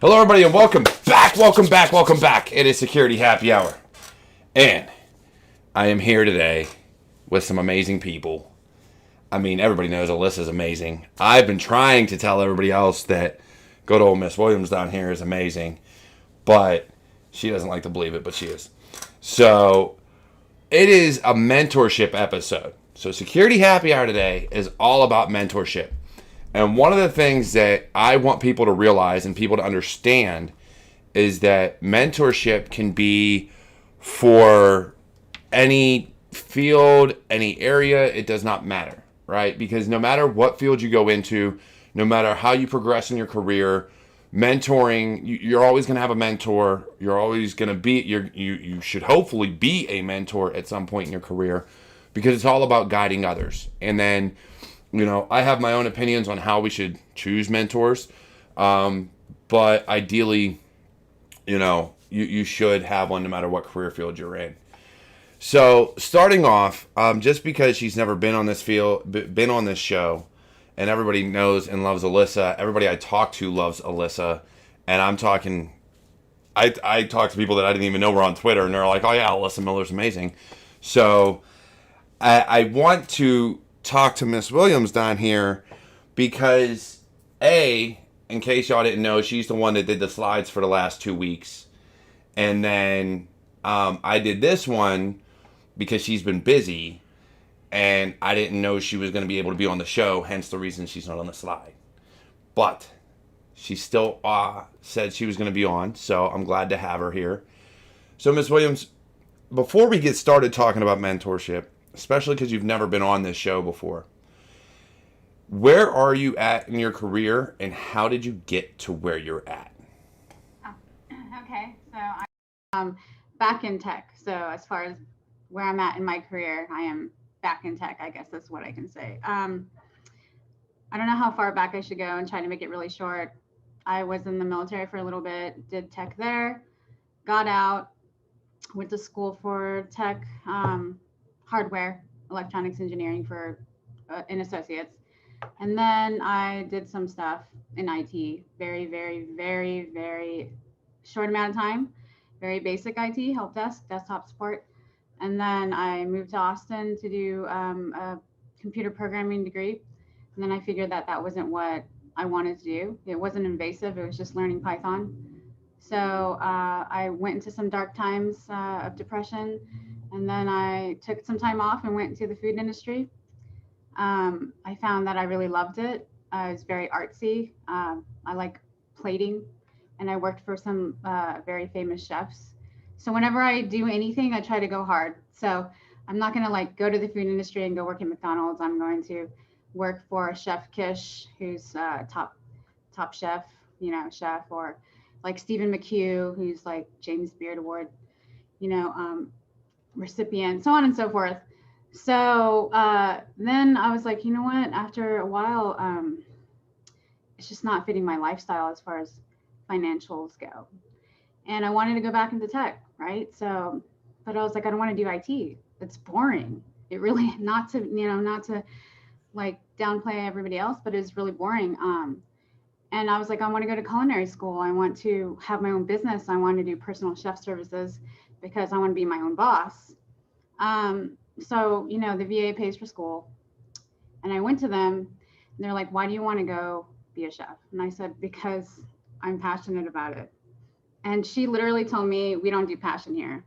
Hello, everybody, and welcome back. It is Security Happy Hour. And I am here today with some amazing people. I mean, everybody knows Alyssa's amazing. I've been trying to tell everybody else that good old Miss Williams down here is amazing, but she doesn't like to believe it, but she is. So, it is a mentorship episode. So, Security Happy Hour today is all about mentorship. And one of the things that I want people to realize and people to understand is that mentorship can be for any field, any area. It does not matter, right? Because no matter what field you go into, no matter how you progress in your career, mentoring, you're always going to have a mentor. You're always going to be, you should hopefully be a mentor at some point in your career, because it's all about guiding others. And then, you know, I have my own opinions on how we should choose mentors. But ideally, you know, you should have one no matter what career field you're in. So starting off, just because she's never been on this been on this show, and everybody knows and loves Alyssa, everybody I talk to loves Alyssa, and I'm talking, I talk to people that I didn't even know were on Twitter, and they're like, oh yeah, Alyssa Miller's amazing. So I want to talk to Miss Williams down here because, in case y'all didn't know, she's the one that did the slides for the last 2 weeks. And then I did this one because she's been busy and I didn't know she was going to be able to be on the show, hence the reason she's not on the slide. But she still said she was going to be on, so I'm glad to have her here. So Miss Williams, before we get started talking about mentorship, especially because you've never been on this show before, where are you at in your career and how did you get to where you're at? Okay, so I'm back in tech. So as far as where I'm at in my career, I am back in tech. I guess that's what I can say. I don't know how far back I should go and try to make it really short. I was in the military for a little bit, did tech there, got out, went to school for tech, hardware, electronics engineering for in associates. And then I did some stuff in IT, very, very, very, very short amount of time, very basic IT, help desk, desktop support. And then I moved to Austin to do a computer programming degree. And then I figured that that wasn't what I wanted to do. It wasn't invasive, it was just learning Python. So I went into some dark times of depression. And then I took some time off and went into the food industry. I found that I really loved it. It's very artsy. I like plating, and I worked for some very famous chefs. So whenever I do anything, I try to go hard. So I'm not going to like go to the food industry and go work at McDonald's. I'm going to work for Chef Kish, who's top chef, chef, or like Stephen McHugh, who's like James Beard Award, recipient, so on and so forth. So then I was like, you know what? After a while, it's just not fitting my lifestyle as far as financials go. And I wanted to go back into tech, right? So, but I was like, I don't want to do IT. It's boring. It really, not to like downplay everybody else, but it's really boring. And I was like, I want to go to culinary school. I want to have my own business. I want to do personal chef services because I want to be my own boss. So, the VA pays for school. And I went to them and they're like, why do you want to go be a chef? And I said, because I'm passionate about it. And she literally told me, we don't do passion here.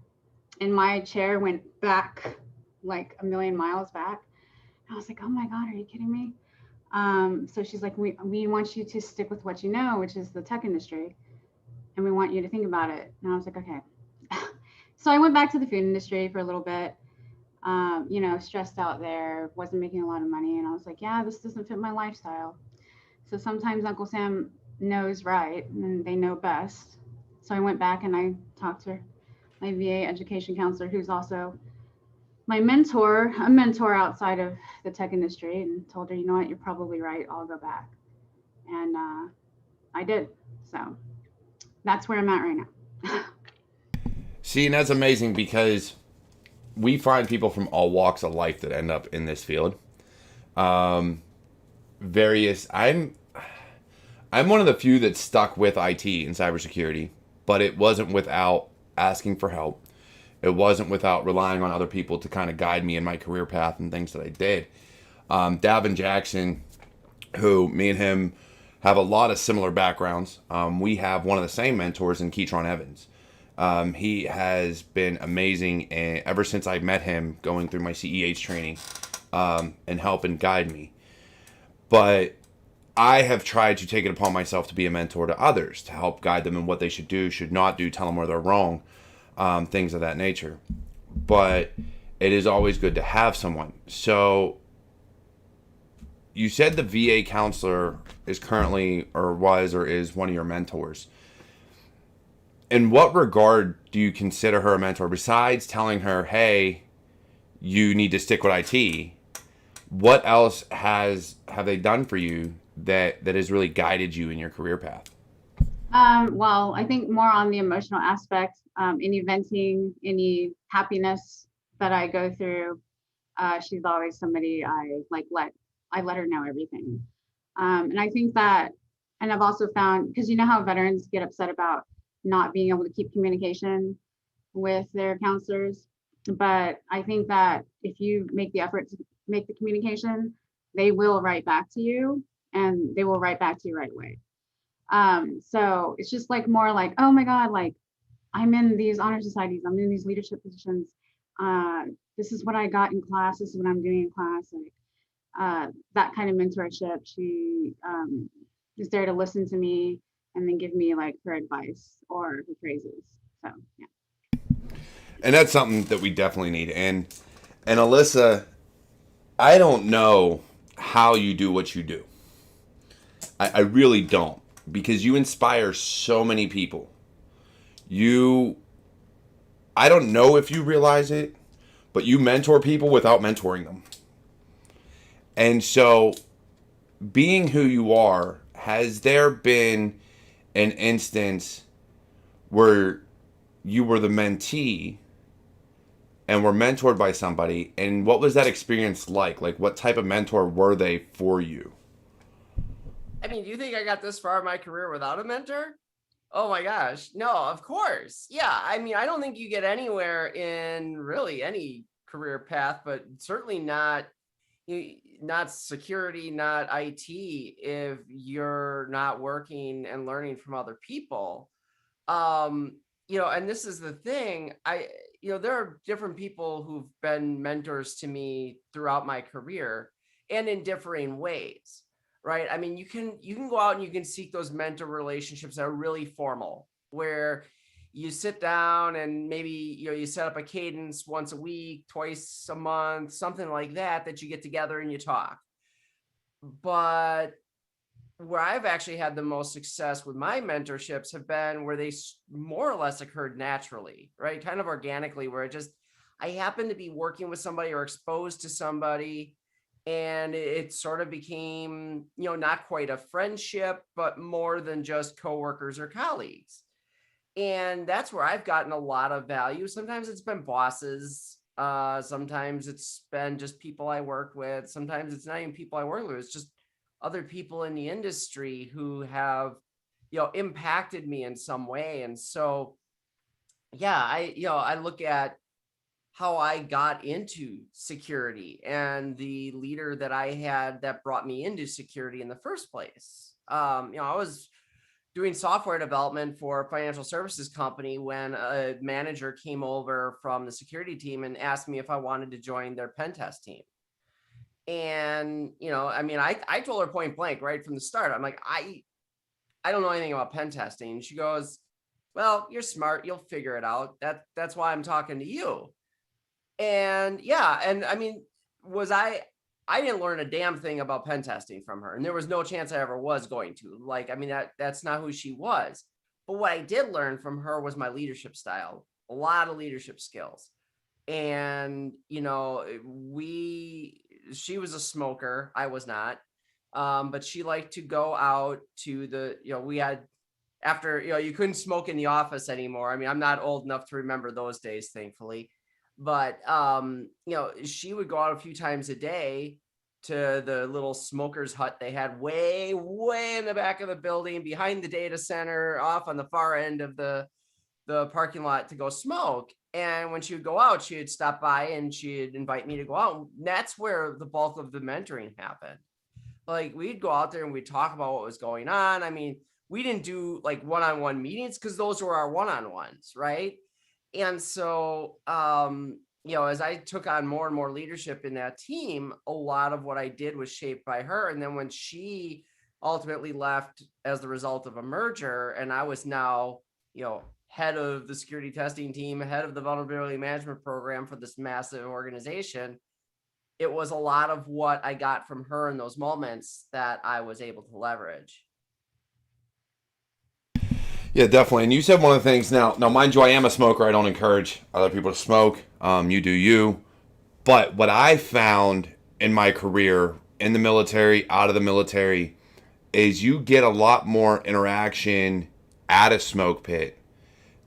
And my chair went back like a million miles back. And I was like, oh my God, are you kidding me? So she's like, we want you to stick with what you know, which is the tech industry. And we want you to think about it. And I was like, okay. So I went back to the food industry for a little bit, stressed out there, wasn't making a lot of money. And I was like, yeah, this doesn't fit my lifestyle. So sometimes Uncle Sam knows right and they know best. So I went back and I talked to my VA education counselor, who's also my mentor, a mentor outside of the tech industry, and told her, you know what, you're probably right. I'll go back. And I did. So that's where I'm at right now. See, and that's amazing because we find people from all walks of life that end up in this field. I'm I'm one of the few that stuck with IT and cybersecurity, but it wasn't without asking for help. It wasn't without relying on other people to kind of guide me in my career path and things that I did. Davin Jackson, who me and him have a lot of similar backgrounds. We have one of the same mentors in Keytron Evans. He has been amazing, and ever since I met him, going through my CEH training, and help and guide me. But I have tried to take it upon myself to be a mentor to others, to help guide them in what they should do, should not do, tell them where they're wrong, things of that nature. But it is always good to have someone. So you said the VA counselor is currently, or was, or is one of your mentors. In what regard do you consider her a mentor? Besides telling her, hey, you need to stick with IT, what else have they done for you that has really guided you in your career path? Well, I think more on the emotional aspect, any venting, any happiness that I go through. She's always somebody I let her know everything. And I think that, and I've also found, because you know how veterans get upset about not being able to keep communication with their counselors. But I think that if you make the effort to make the communication, they will write back to you, and they will write back to you right away. So it's just like more like, oh my God, like I'm in these honor societies, I'm in these leadership positions. This is what I got in class, this is what I'm doing in class. Like that kind of mentorship. She is there to listen to me and then give me like her advice or her praises. So yeah. And that's something that we definitely need. And Alyssa, I don't know how you do what you do. I really don't, because you inspire so many people. I don't know if you realize it, but you mentor people without mentoring them. And so, being who you are, has there been an instance where you were the mentee and were mentored by somebody, and what was that experience like? Like, what type of mentor were they for you? I mean, do you think I got this far in my career without a mentor? Oh my gosh. No, of course. Yeah. I mean, I don't think you get anywhere in really any career path, but certainly not security, not IT, if you're not working and learning from other people. And this is the thing. There are different people who've been mentors to me throughout my career and in differing ways. Right. I mean, you can go out and you can seek those mentor relationships that are really formal, where you sit down and maybe, you set up a cadence once a week, twice a month, something like that you get together and you talk. But where I've actually had the most success with my mentorships have been where they more or less occurred naturally, right? Kind of organically, where I happened to be working with somebody or exposed to somebody, and it sort of became, not quite a friendship, but more than just coworkers or colleagues. And that's where I've gotten a lot of value. Sometimes it's been bosses. Sometimes it's been just people I work with. Sometimes it's not even people I work with. It's just other people in the industry who have, impacted me in some way. And so, yeah, I look at how I got into security and the leader that I had that brought me into security in the first place. I was doing software development for a financial services company when a manager came over from the security team and asked me if I wanted to join their pen test team. And, I told her point blank right from the start. I'm like, I don't know anything about pen testing. And she goes, well, you're smart. You'll figure it out. That's why I'm talking to you. And yeah, and I mean, I didn't learn a damn thing about pen testing from her, and there was no chance I ever was going to. Like, I mean, that's not who she was. But what I did learn from her was my leadership style, a lot of leadership skills. And, she was a smoker. I was not. But she liked to go out to we had, after, you couldn't smoke in the office anymore. I mean, I'm not old enough to remember those days, thankfully. But, she would go out a few times a day to the little smoker's hut they had way in the back of the building, behind the data center, off on the far end of the parking lot to go smoke. And when she would go out, she would stop by and she'd invite me to go out. And that's where the bulk of the mentoring happened. Like, we'd go out there and we'd talk about what was going on. I mean, we didn't do like one-on-one meetings because those were our one-on-ones, right? And so, as I took on more and more leadership in that team, a lot of what I did was shaped by her. And then when she ultimately left as the result of a merger, and I was now, head of the security testing team, head of the vulnerability management program for this massive organization, it was a lot of what I got from her in those moments that I was able to leverage. Yeah, definitely. And you said one of the things now, mind you, I am a smoker. I don't encourage other people to smoke. You do you. But what I found in my career, in the military, out of the military, is you get a lot more interaction at a smoke pit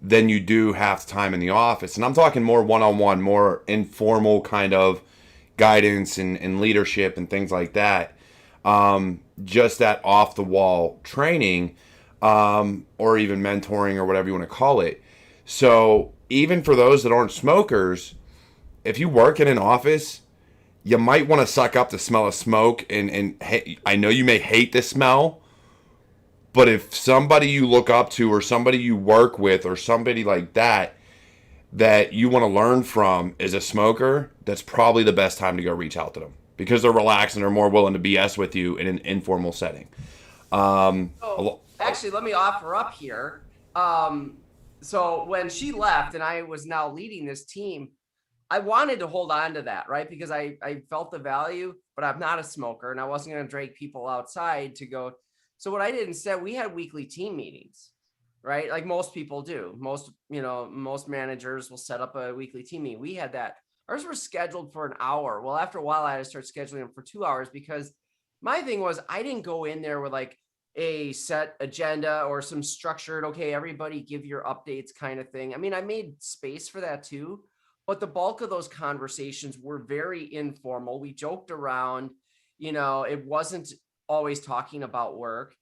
than you do half the time in the office. And I'm talking more one-on-one, more informal kind of guidance and leadership and things like that. Just that off-the-wall training, or even mentoring or whatever you want to call it. So even for those that aren't smokers, if you work in an office, you might want to suck up the smell of smoke. And hey, I know you may hate the smell, but if somebody you look up to or somebody you work with or somebody like that you want to learn from is a smoker, that's probably the best time to go reach out to them because they're relaxed and they're more willing to BS with you in an informal setting. Actually, let me offer up here. So when she left and I was now leading this team, I wanted to hold on to that, right? Because I felt the value, but I'm not a smoker and I wasn't going to drag people outside to go. So what I did instead, we had weekly team meetings, right? Like most people do. Most managers will set up a weekly team meeting. We had that. Ours were scheduled for an hour. Well, after a while, I had to start scheduling them for 2 hours because my thing was I didn't go in there with like a set agenda or some structured, okay, everybody give your updates kind of thing. I mean, I made space for that too, but the bulk of those conversations were very informal. We joked around, it wasn't always talking about work.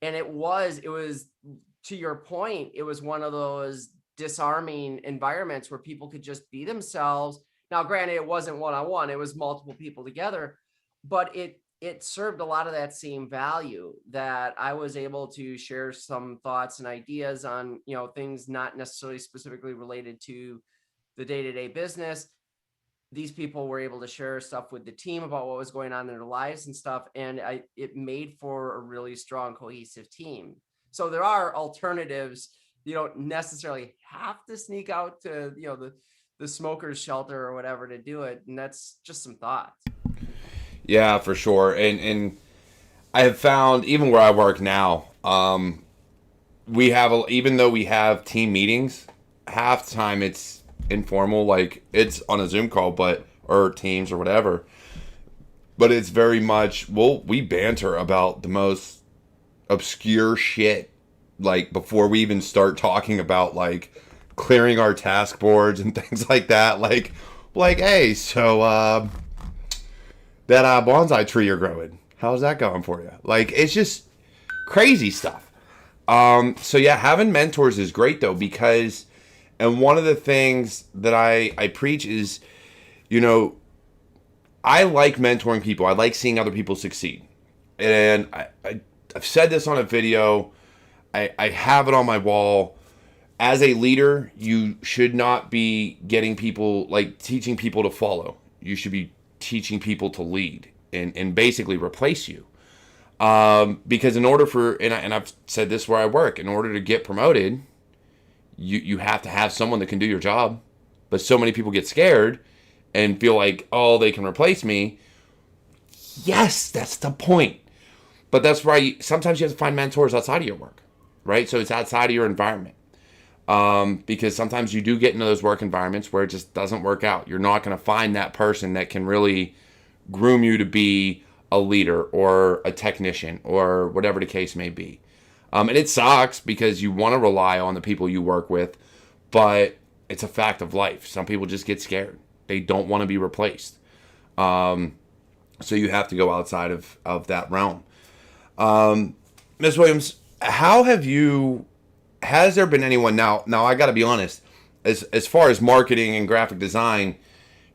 And it was to your point, it was one of those disarming environments where people could just be themselves. Now, granted, it wasn't one-on-one, it was multiple people together, but it served a lot of that same value that I was able to share some thoughts and ideas on, things not necessarily specifically related to the day-to-day business. These people were able to share stuff with the team about what was going on in their lives and stuff. And it made for a really strong, cohesive team. So there are alternatives. You don't necessarily have to sneak out to, the smoker's shelter or whatever to do it. And that's just some thoughts. Yeah, for sure. And I have found, even where I work now, even though we have team meetings, half the time it's informal, like it's on a Zoom call, or Teams or whatever. But it's very much, we banter about the most obscure shit, like before we even start talking about like clearing our task boards and things like that. Like, hey, so that bonsai tree you're growing, how's that going for you? Like, it's just crazy stuff. So yeah, having mentors is great though, because, and one of the things that I preach is, I like mentoring people. I like seeing other people succeed. And I've said this on a video. I have it on my wall. As a leader, you should not be getting people, like teaching people to follow. You should be teaching people to lead and basically replace you. Because in order for, and I've said this where I work, in order to get promoted, you have to have someone that can do your job. But so many people get scared and feel like, oh, they can replace me. Yes, that's the point. But that's why sometimes you have to find mentors outside of your work, right? So it's outside of your environment. Because sometimes you do get into those work environments where it just doesn't work out. You're not going to find that person that can really groom you to be a leader or a technician or whatever the case may be. And it sucks because you want to rely on the people you work with, but it's a fact of life. Some people just get scared. They don't want to be replaced. So So you have to go outside of that realm. Ms. Williams, has there been anyone now I got to be honest, as far as marketing and graphic design,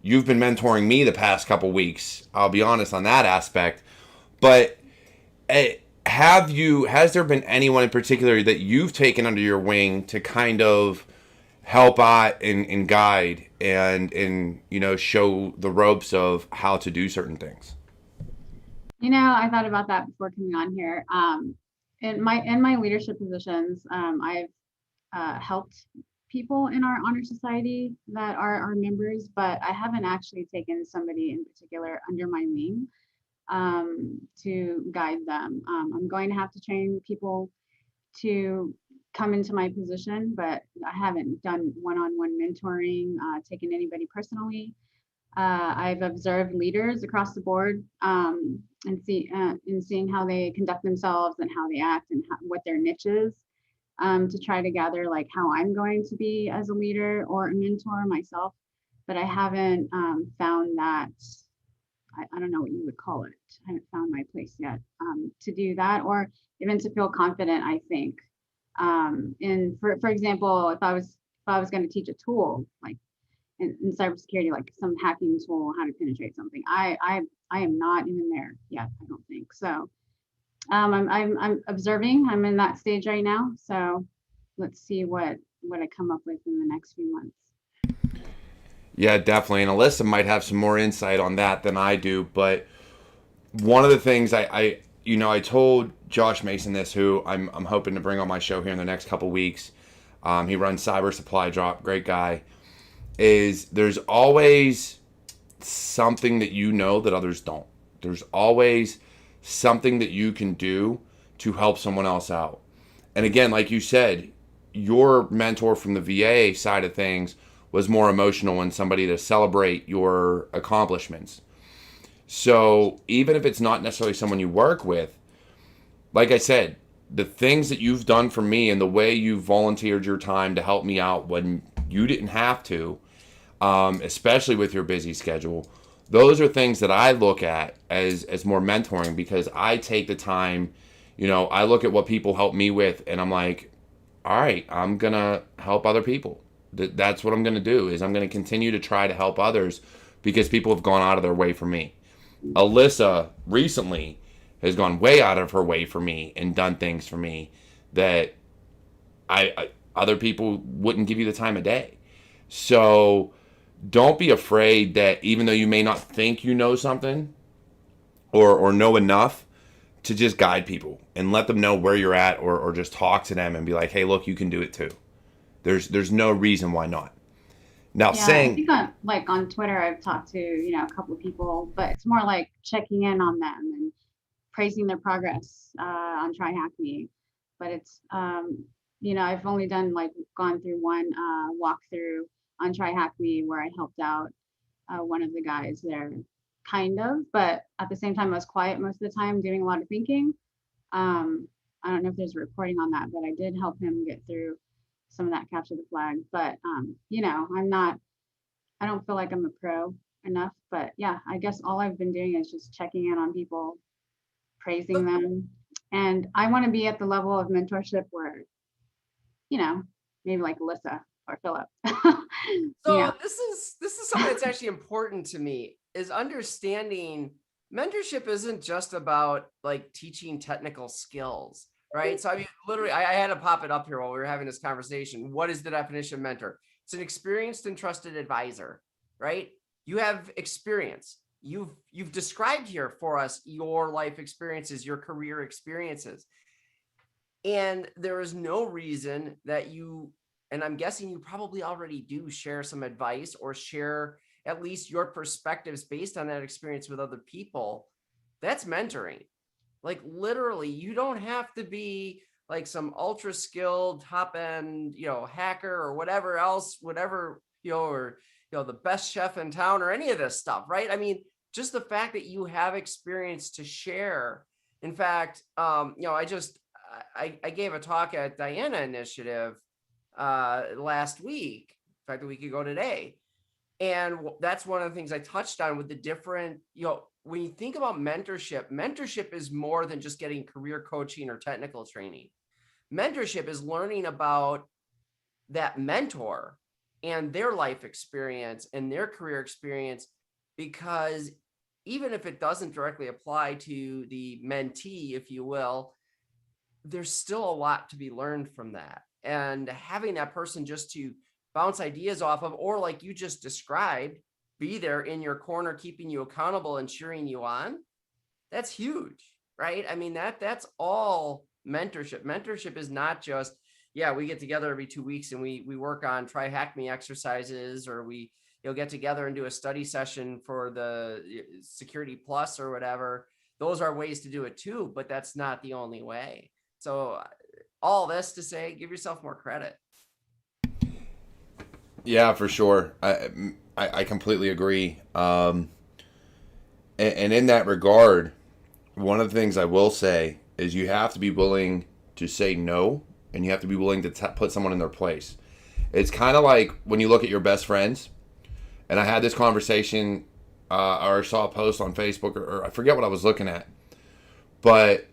you've been mentoring me the past couple weeks. I'll be honest on that aspect. But has there been anyone in particular that you've taken under your wing to kind of help out and guide and show the ropes of how to do certain things? I thought about that before coming on here. In my leadership positions, I've helped people in our honor society that are our members, but I haven't actually taken somebody in particular under my wing to guide them. I'm going to have to train people to come into my position, but I haven't done one-on-one mentoring, taken anybody personally. I've observed leaders across the board and seeing how they conduct themselves and how they act and what their niche is, to try to gather like how I'm going to be as a leader or a mentor myself. But I haven't found that, I don't know what you would call it. I haven't found my place yet to do that, or even to feel confident, I think. For example, if I was going to teach a tool, like in cybersecurity, like some hacking tool, how to penetrate something, I am not even there yet, I don't think. So I'm observing. I'm in that stage right now. So let's see what I come up with in the next few months. Yeah, definitely. And Alyssa might have some more insight on that than I do. But one of the things I told Josh Mason this, who I'm hoping to bring on my show here in the next couple weeks. He runs Cyber Supply Drop, great guy. Is there's always something that that others don't. There's always something that you can do to help someone else out. And again, like you said, your mentor from the VA side of things was more emotional and somebody to celebrate your accomplishments. So even if it's not necessarily someone you work with, like I said, the things that you've done for me and the way you volunteered your time to help me out when you didn't have to, especially with your busy schedule, those are things that I look at as more mentoring, because I take the time, I look at what people help me with and I'm like, all right, I'm going to help other people. That's what I'm going to do, is I'm going to continue to try to help others because people have gone out of their way for me. Alyssa recently has gone way out of her way for me and done things for me that I other people wouldn't give you the time of day. So don't be afraid that even though you may not think you know something or know enough, to just guide people and let them know where you're at, or just talk to them and be like, hey, look, you can do it too. There's no reason why not. Now, Yeah, saying, I think on Twitter, I've talked to, a couple of people, but it's more like checking in on them and praising their progress on Try Hack Me. But it's, I've only gone through one walkthrough on Try Hack Me where I helped out one of the guys there, kind of, but at the same time, I was quiet most of the time, doing a lot of thinking. I don't know if there's a recording on that, but I did help him get through some of that capture the flag. But I don't feel like I'm a pro enough. But yeah, I guess all I've been doing is just checking in on people, praising them. And I want to be at the level of mentorship where, maybe like Alyssa or Philip. So this is something that's actually important to me, is understanding mentorship isn't just about like teaching technical skills, right? So I mean, literally, I had to pop it up here while we were having this conversation. What is the definition of mentor? It's an experienced and trusted advisor, right? You have experience. You've described here for us your life experiences, your career experiences. And there is no reason that you, and I'm guessing you probably already do, share some advice or share at least your perspectives based on that experience with other people. That's mentoring. Like literally, you don't have to be like some ultra skilled top end, hacker or whatever else, or, the best chef in town or any of this stuff, right? I mean, just the fact that you have experience to share. In fact, I gave a talk at Diana Initiative last week, in fact, a week ago today. And that's one of the things I touched on with the different, when you think about mentorship is more than just getting career coaching or technical training. Mentorship is learning about that mentor and their life experience and their career experience, because even if it doesn't directly apply to the mentee, if you will, there's still a lot to be learned from that. And having that person just to bounce ideas off of, or like you just described, be there in your corner, keeping you accountable and cheering you on, that's huge, right? I mean, that's all mentorship. Mentorship is not just, yeah, we get together every 2 weeks and we work on try hack me exercises, or we get together and do a study session for the security plus or whatever. Those are ways to do it too, but that's not the only way. So all this to say, give yourself more credit. Yeah, for sure. I completely agree. And in that regard, one of the things I will say is you have to be willing to say no, and you have to be willing to put someone in their place. It's kind of like when you look at your best friends, and I had this conversation, or saw a post on Facebook, or I forget what I was looking at, but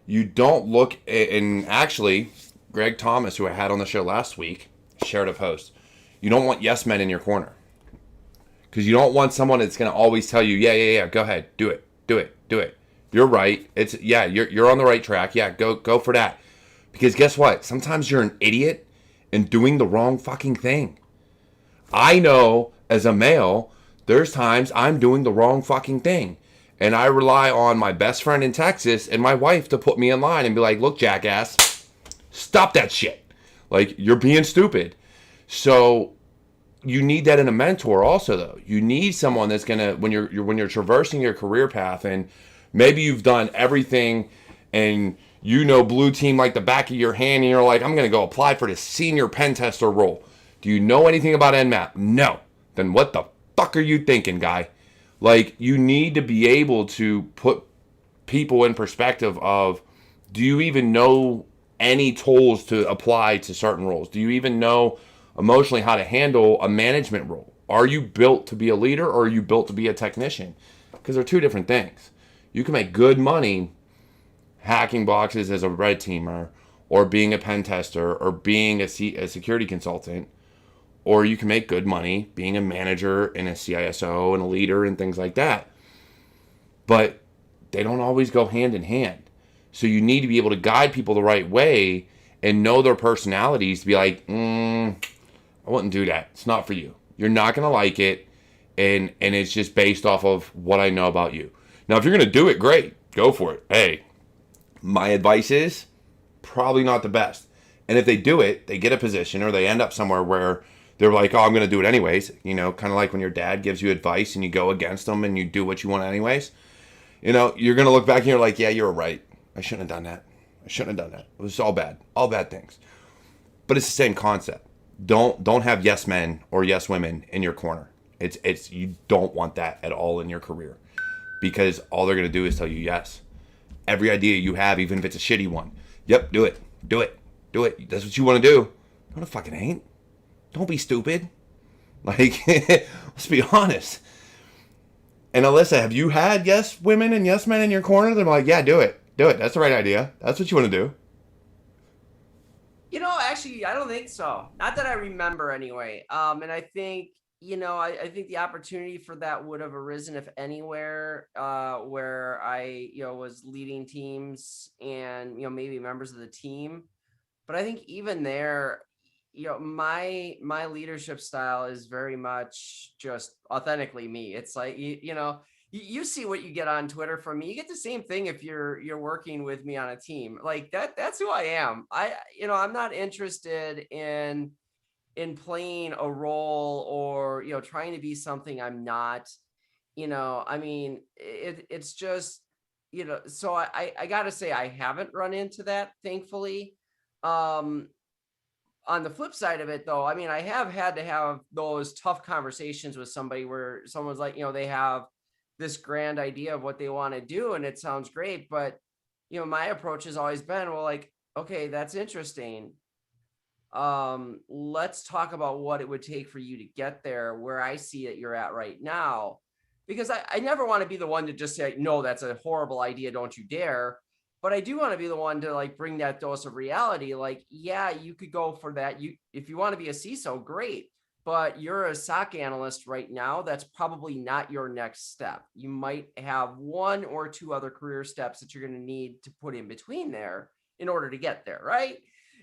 you don't look, and actually, Greg Thomas, who I had on the show last week, shared a post. You don't want yes men in your corner, because you don't want someone that's going to always tell you, yeah, go ahead, do it. You're right. You're on the right track. Yeah, go for that. Because guess what? Sometimes you're an idiot and doing the wrong fucking thing. I know as a male, there's times I'm doing the wrong fucking thing. And I rely on my best friend in Texas and my wife to put me in line and be like, look, jackass, stop that shit. Like, you're being stupid. So you need that in a mentor also, though. You need someone that's going to, when you're traversing your career path, and maybe you've done everything and blue team like the back of your hand, and you're like, I'm going to go apply for the senior pen tester role. Do you know anything about Nmap? No. Then what the fuck are you thinking, guy? Like, you need to be able to put people in perspective of, do you even know any tools to apply to certain roles? Do you even know emotionally how to handle a management role? Are you built to be a leader, or are you built to be a technician? Because they're two different things. You can make good money hacking boxes as a red teamer, or being a pen tester, or being a security consultant, or you can make good money being a manager and a CISO and a leader and things like that. But they don't always go hand in hand. So you need to be able to guide people the right way and know their personalities to be like, I wouldn't do that. It's not for you. You're not going to like it. And it's just based off of what I know about you. Now, if you're going to do it, great. Go for it. Hey, my advice is probably not the best. And if they do it, they get a position, or they end up somewhere where they're like, oh, I'm going to do it anyways. Kind of like when your dad gives you advice and you go against them and you do what you want anyways. You're going to look back and you're like, yeah, you're right. I shouldn't have done that. It was all bad. All bad things. But it's the same concept. Don't have yes men or yes women in your corner. It's you don't want that at all in your career, because all they're going to do is tell you yes. Every idea you have, even if it's a shitty one. Yep, do it. That's what you want to do. No, it fucking ain't. Don't be stupid. Like, let's be honest. And Alyssa, have you had yes women and yes men in your corner? They're like, yeah, do it. That's the right idea. That's what you want to do. Actually, I don't think so. Not that I remember anyway. And I think, I think the opportunity for that would have arisen if anywhere, where I, was leading teams and, maybe members of the team. But I think even there, my leadership style is very much just authentically me. It's like, you see what you get on Twitter from me. You get the same thing if you're working with me on a team like that. That's who I am. I'm not interested in playing a role or, trying to be something I'm not. I mean, it's just, so I gotta say, I haven't run into that, thankfully. On the flip side of it, though, I mean, I have had to have those tough conversations with somebody where someone's like, they have this grand idea of what they want to do and it sounds great. But, my approach has always been, well, like, okay, that's interesting. Let's talk about what it would take for you to get there where I see that you're at right now. because I never want to be the one to just say, no, that's a horrible idea, don't you dare. But I do want to be the one to like bring that dose of reality. Like, yeah, you could go for that. If you want to be a CISO, great. But you're a SOC analyst right now. That's probably not your next step. You might have one or two other career steps that you're going to need to put in between there in order to get there, right?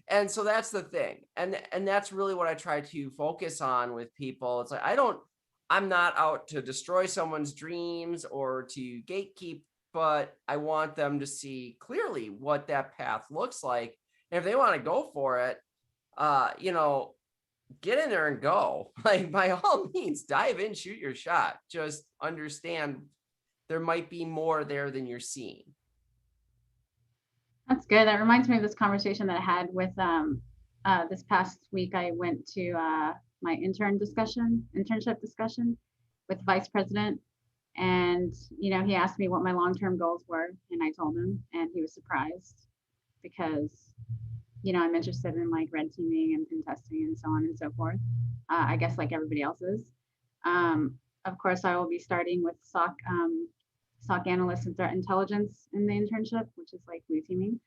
And so that's the thing. And that's really what I try to focus on with people. It's like, I'm not out to destroy someone's dreams or to gatekeep, but I want them to see clearly what that path looks like. And if they want to go for it, get in there and go. Like, by all means, dive in, shoot your shot. Just understand there might be more there than you're seeing. That's good. That reminds me of this conversation that I had with this past week. I went to my internship discussion with the vice president. And, he asked me what my long-term goals were, and I told him, and he was surprised because, I'm interested in like red teaming and pen testing and so on and so forth. I guess like everybody else is. Of course, I will be starting with SOC analyst and threat intelligence in the internship, which is like blue teaming.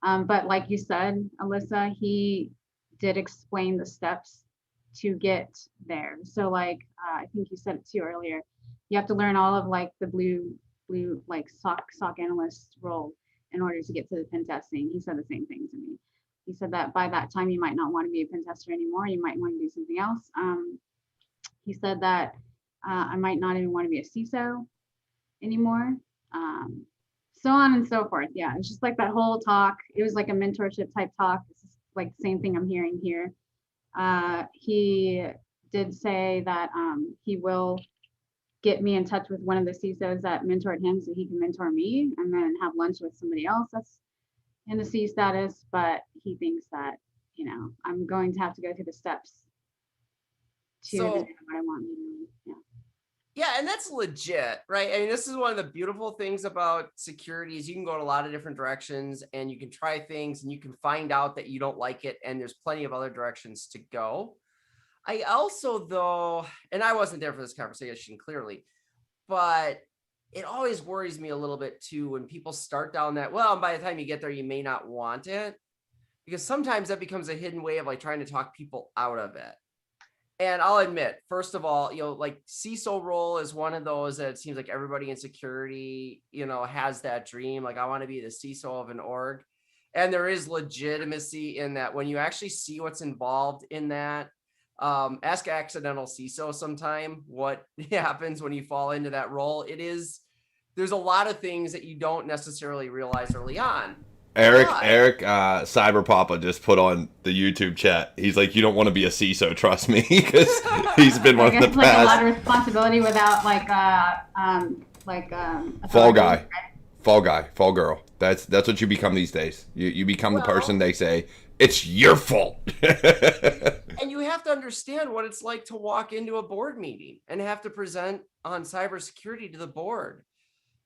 But like you said, Alyssa, he did explain the steps to get there. So like, I think you said it too earlier, you have to learn all of like the blue like SOC analyst role in order to get to the pen testing. He said the same thing to me. He said that by that time you might not want to be a pen tester anymore. You might want to do something else. He said that I might not even want to be a CISO anymore. So on and so forth. Yeah, it's just like that whole talk. It was like a mentorship type talk. This is like the same thing I'm hearing here. He did say that he will get me in touch with one of the CISOs that mentored him so he can mentor me and then have lunch with somebody else that's in the C status. But he thinks that, I'm going to have to go through the steps to do what I want me to do. Yeah. Yeah, and that's legit, right? I mean, this is one of the beautiful things about security is you can go in a lot of different directions and you can try things and you can find out that you don't like it, and there's plenty of other directions to go. I also, though, and I wasn't there for this conversation clearly, but it always worries me a little bit too when people start down that, well, and by the time you get there, you may not want it, because sometimes that becomes a hidden way of like trying to talk people out of it. And I'll admit, first of all, like CISO role is one of those that it seems like everybody in security, has that dream. Like, I want to be the CISO of an org. And there is legitimacy in that when you actually see what's involved in that. Ask accidental CISO sometime what happens when you fall into that role. There's a lot of things that you don't necessarily realize early on. Eric, Cyber Papa just put on the YouTube chat. He's like, you don't want to be a CISO, trust me, because he's been one of the past. Like a lot of responsibility without Fall guy, fall girl. That's what you become these days. You become the person they say it's your fault. And you have to understand what it's like to walk into a board meeting and have to present on cybersecurity to the board.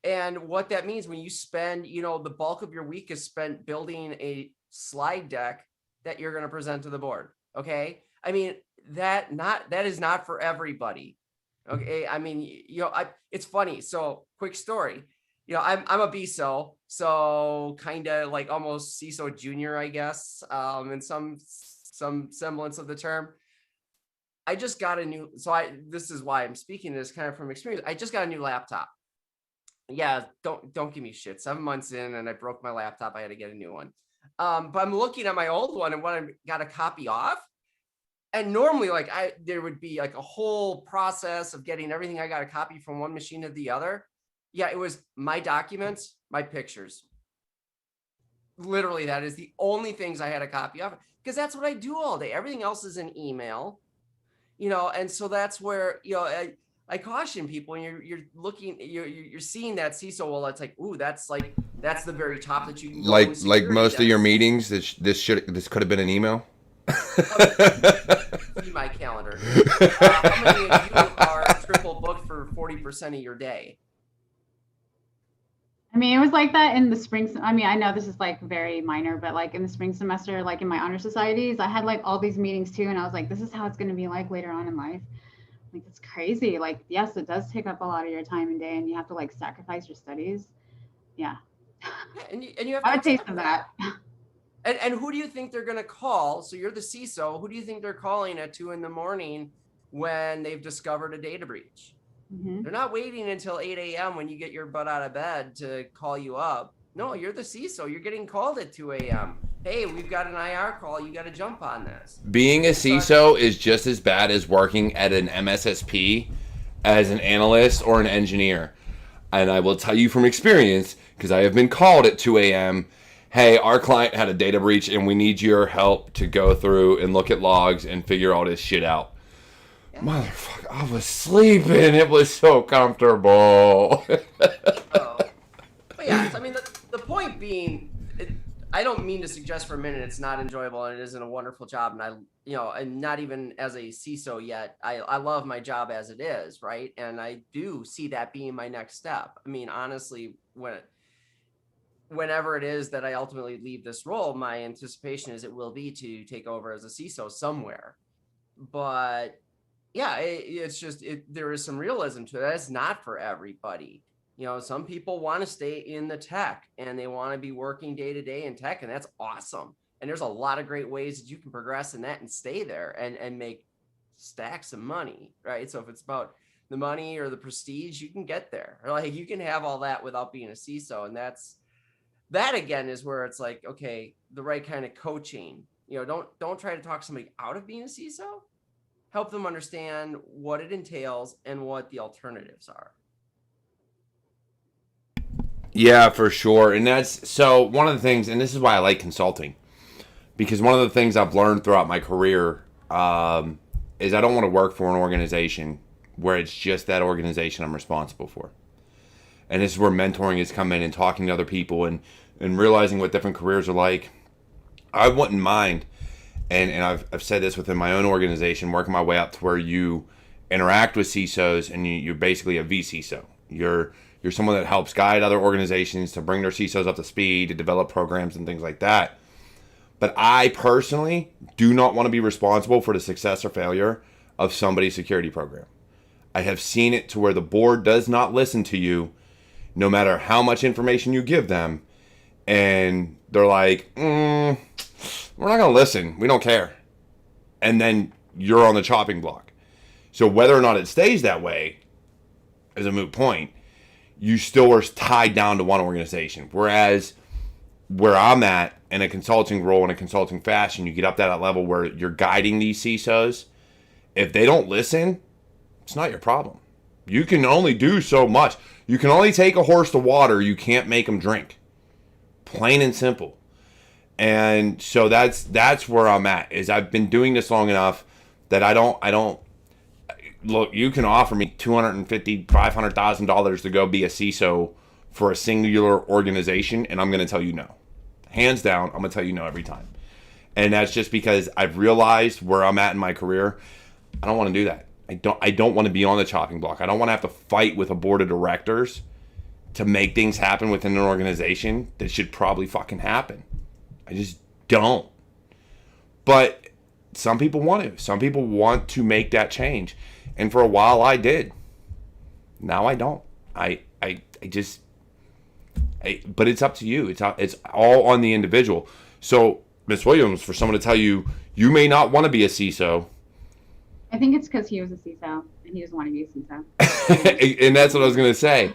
And what that means when you spend, the bulk of your week is spent building a slide deck that you're going to present to the board. Okay. I mean, that is not for everybody. Okay. I mean, it's funny. So quick story, I'm a BSO, so kind of like almost CISO junior, I guess, in some semblance of the term. I just got this is why I'm speaking this kind of from experience. I just got a new laptop. Yeah, don't give me shit. 7 months in and I broke my laptop. I had to get a new one. But I'm looking at my old one and what I got a copy off. And normally there would be like a whole process of getting everything I got a copy from one machine to the other. Yeah, it was my documents, my pictures. Literally, that is the only things I had a copy of, because that's what I do all day. Everything else is in email, and so that's where, I caution people when you're looking, you're seeing that CISO. Well, it's like, ooh, that's the very top that you can go like most of your meetings. This could have been an email. See my calendar. How many of you are triple booked for 40% of your day? I mean, it was like that in the spring. I mean, I know this is like very minor, but like in the spring semester, like in my honor societies, I had like all these meetings too, and I was like, this is how it's going to be like later on in life. Like, it's crazy. Like, yes, it does take up a lot of your time and day, and you have to like sacrifice your studies. Yeah. Yeah, and you have I to would taste accept of that. that. And who do you think they're going to call? So you're the CISO. Who do you think they're calling at 2 a.m. when they've discovered a data breach? Mm-hmm. They're not waiting until 8 a.m. when you get your butt out of bed to call you up. No, you're the CISO. You're getting called at 2 a.m. Hey, we've got an IR call. You got to jump on this. Being a CISO is just as bad as working at an MSSP as an analyst or an engineer. And I will tell you from experience, because I have been called at 2 a.m., hey, our client had a data breach and we need your help to go through and look at logs and figure all this shit out. Yeah. Motherfucker, I was sleeping. It was so comfortable. But yeah, I mean, the point being, I don't mean to suggest for a minute it's not enjoyable and it isn't a wonderful job. And and not even as a CISO yet, I love my job as it is, right? And I do see that being my next step. I mean, honestly, whenever it is that I ultimately leave this role, my anticipation is it will be to take over as a CISO somewhere. But yeah, it's just, there is some realism to it. It's not for everybody. Some people want to stay in the tech and they want to be working day to day in tech, and that's awesome. And there's a lot of great ways that you can progress in that and stay there and make stacks of money, right? So if it's about the money or the prestige, you can get there. Or like, you can have all that without being a CISO. And that again is where it's like, okay, the right kind of coaching. Don't try to talk somebody out of being a CISO. Help them understand what it entails and what the alternatives are. Yeah, for sure. And that's so one of the things, and this is why I like consulting, because one of the things I've learned throughout my career is I don't want to work for an organization where it's just that organization I'm responsible for. And this is where mentoring has come in and talking to other people and realizing what different careers are like. I wouldn't mind, and I've said this within my own organization, working my way up to where you interact with CISOs and you're basically a vCISO. You're someone that helps guide other organizations to bring their CISOs up to speed, to develop programs and things like that. But I personally do not want to be responsible for the success or failure of somebody's security program. I have seen it to where the board does not listen to you no matter how much information you give them. And they're like, we're not going to listen. We don't care. And then you're on the chopping block. So whether or not it stays that way is a moot point. You still are tied down to one organization. Whereas where I'm at in a consulting role, in a consulting fashion, you get up to that level where you're guiding these CISOs. If they don't listen, it's not your problem. You can only do so much. You can only take a horse to water. You can't make them drink. Plain and simple. And so that's where I'm at. Is I've been doing this long enough that I don't look. You can offer me $250,000, $500,000 to go be a CISO for a singular organization, and I'm going to tell you no. Hands down, I'm going to tell you no every time. And that's just because I've realized where I'm at in my career. I don't want to do that. I don't want to be on the chopping block. I don't want to have to fight with a board of directors to make things happen within an organization that should probably fucking happen. I just don't. But some people want to. Some people want to make that change. And for a while I did. Now I don't. But it's up to you. It's all on the individual. So, Ms. Williams, for someone to tell you, you may not want to be a CISO. I think it's because he was a CISO and he doesn't want to be a CISO. And that's what I was going to say.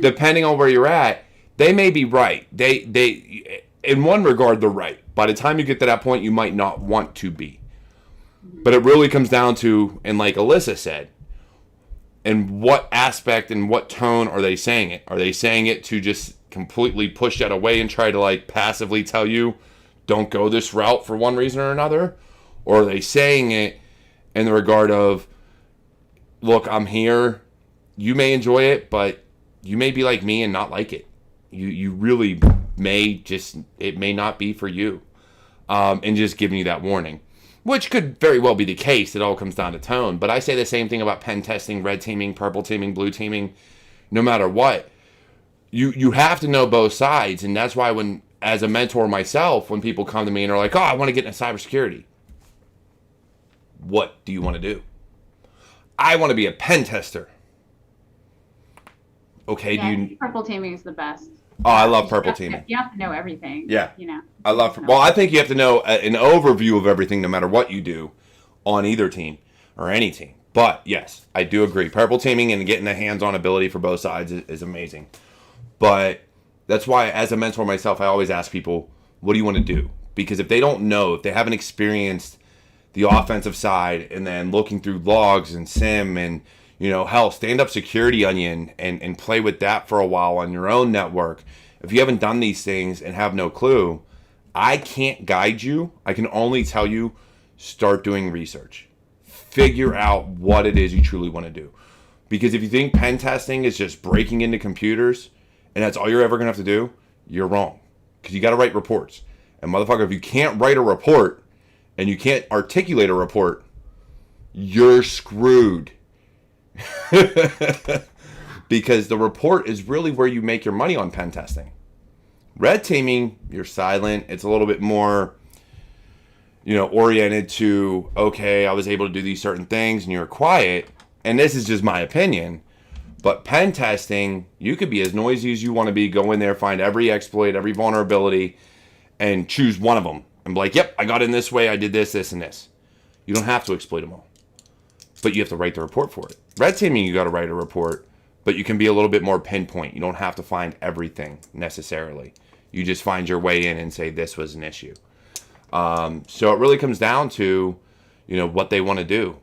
Depending on where you're at, they may be right. They in one regard, they're right. By the time you get to that point, you might not want to be. But it really comes down to, and like Alyssa said, in what aspect and what tone are they saying it? Are they saying it to just completely push that away and try to like passively tell you, don't go this route for one reason or another? Or are they saying it in the regard of, look, I'm here. You may enjoy it, but you may be like me and not like it. You really may just, it may not be for you. And just giving you that warning. Which could very well be the case. It all comes down to tone. But I say the same thing about pen testing, red teaming, purple teaming, blue teaming, no matter what. You have to know both sides. And that's why when, as a mentor myself, when people come to me and are like, oh, I want to get into cybersecurity. What do you want to do? I want to be a pen tester. Okay, Yeah, purple teaming is the best. Oh, I love purple teaming. You have to know everything. Yeah. You know. I love. Well, I think you have to know an overview of everything, no matter what you do, on either team or any team. But yes, I do agree. Purple teaming and getting a hands-on ability for both sides is amazing. But that's why, as a mentor myself, I always ask people, "What do you want to do?" Because if they don't know, if they haven't experienced the offensive side, and then looking through logs and SIM and hell, stand up security onion and play with that for a while on your own network. If you haven't done these things and have no clue, I can't guide you. I can only tell you, start doing research. Figure out what it is you truly want to do. Because if you think pen testing is just breaking into computers and that's all you're ever going to have to do, you're wrong. Because you got to write reports. And motherfucker, if you can't write a report and you can't articulate a report, you're screwed. Because the report is really where you make your money on pen testing. Red teaming, you're silent. It's a little bit more, oriented to, okay, I was able to do these certain things, and you're quiet. And this is just my opinion. But pen testing, you could be as noisy as you want to be. Go in there, find every exploit, every vulnerability, and choose one of them. And be like, yep, I got in this way. I did this, this, and this. You don't have to exploit them all. But you have to write the report for it. Red teaming, you got to write a report, but you can be a little bit more pinpoint. You don't have to find everything necessarily. You just find your way in and say this was an issue. So it really comes down to, what they want to do.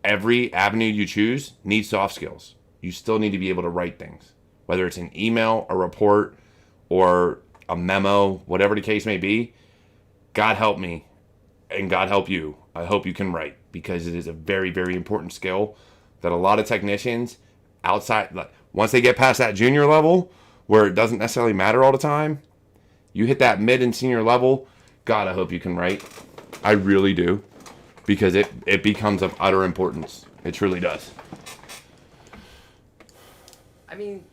Every avenue you choose needs soft skills. You still need to be able to write things, whether it's an email, a report, or a memo, whatever the case may be. God help me, and God help you. I hope you can write, because it is a very, very important skill that a lot of technicians outside, once they get past that junior level where it doesn't necessarily matter all the time, you hit that mid and senior level, God, I hope you can write. I really do, because it becomes of utter importance. It truly does. I mean,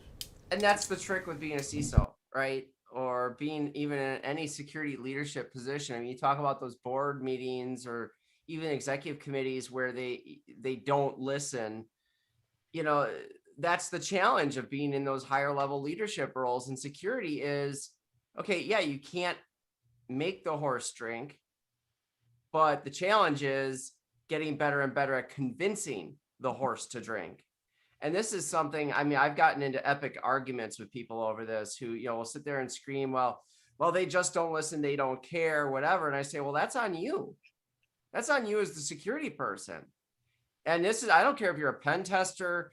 and that's the trick with being a CISO, right? Or being even in any security leadership position. I mean, you talk about those board meetings or even executive committees where they don't listen. That's the challenge of being in those higher level leadership roles in security is, okay, yeah, you can't make the horse drink, but the challenge is getting better and better at convincing the horse to drink. And this is something, I mean, I've gotten into epic arguments with people over this who, will sit there and scream, well, they just don't listen, they don't care, whatever. And I say, well, that's on you. That's on you as the security person. And this is, I don't care if you're a pen tester,